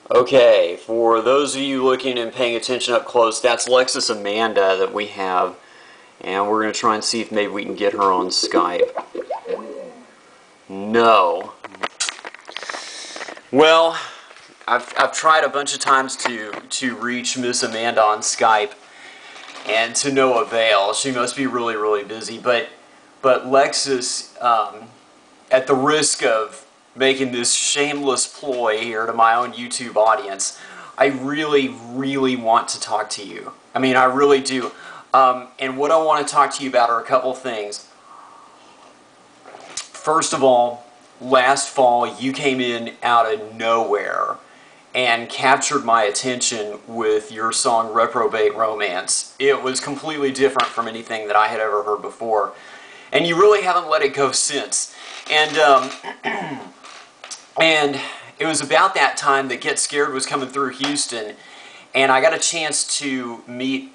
Okay, for those of you looking and paying attention up close, that's Lexus Amanda that we have, and we're going to try and see if maybe we can get her on Skype. No. Well, I've tried a bunch of times to reach Miss Amanda on Skype, and to no avail. She must be really, really busy, but Lexus, at the risk of making this shameless ploy here to my own YouTube audience, I really, really want to talk to you. I mean, I really do. And what I want to talk to you about are a couple things. First of all, last fall you came in out of nowhere and captured my attention with your song Reprobate Romance. It was completely different from anything that I had ever heard before. And you really haven't let it go since. And and it was about that time that Get Scared was coming through Houston, and I got a chance to meet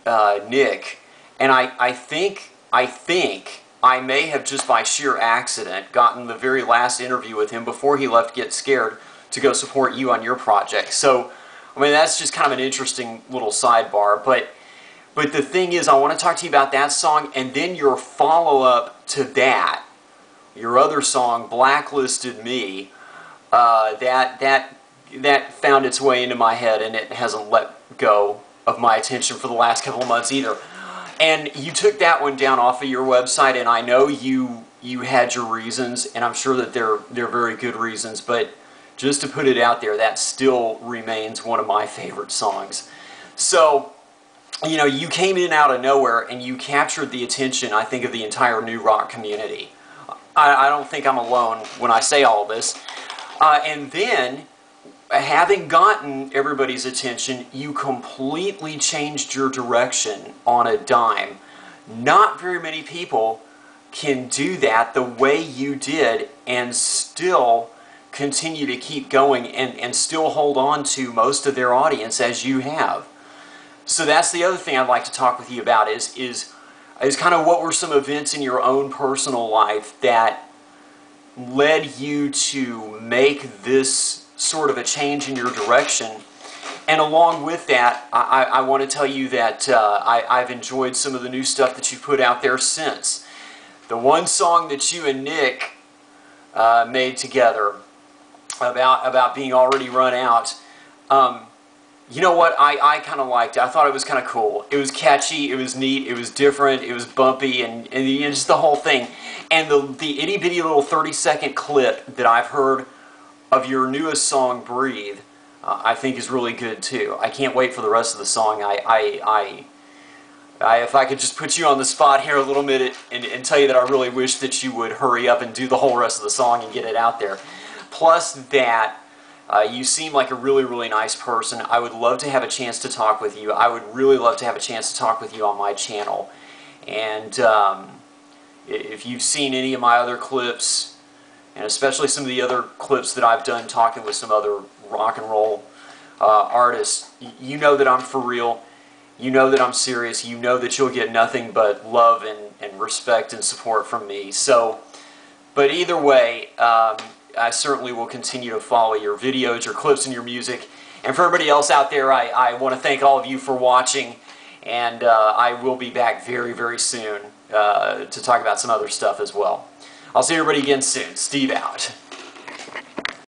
Nick, and I think I may have just by sheer accident gotten the very last interview with him before he left Get Scared to go support you on your project. So, I mean, that's just kind of an interesting little sidebar, but the thing is, I want to talk to you about that song, and then your follow-up to that, your other song, Blacklisted Me, that found its way into my head, and it hasn't let go of my attention for the last couple of months either. And you took that one down off of your website, and I know you had your reasons, and I'm sure that they're very good reasons, but just to put it out there, that still remains one of my favorite songs. So, you know, you came in out of nowhere and you captured the attention, I think, of the entire new rock community. I don't think I'm alone when I say all this. And then, having gotten everybody's attention, you completely changed your direction on a dime. Not very many people can do that the way you did and still continue to keep going and still hold on to most of their audience as you have. So that's the other thing I'd like to talk with you about is kind of what were some events in your own personal life that led you to make this sort of a change in your direction. And along with that, I want to tell you that I've enjoyed some of the new stuff that you've put out there since. The one song that you and Nick made together about being already run out, you know what, I kind of liked it. I thought it was kind of cool. It was catchy, it was neat, it was different, it was bumpy, and just the whole thing. And the itty-bitty little 30-second clip that I've heard of your newest song, Breathe, I think is really good too. I can't wait for the rest of the song. If I could just put you on the spot here a little minute and tell you that I really wish that you would hurry up and do the whole rest of the song and get it out there. Plus that, you seem like a really, really nice person. I would love to have a chance to talk with you. I would really love to have a chance to talk with you on my channel. And if you've seen any of my other clips, and especially some of the other clips that I've done talking with some other rock and roll artists, you know that I'm for real. You know that I'm serious. You know that you'll get nothing but love and respect and support from me. So, but either way, I certainly will continue to follow your videos, your clips, and your music. And for everybody else out there, I want to thank all of you for watching. And I will be back very, very soon to talk about some other stuff as well. I'll see everybody again soon. Steve out.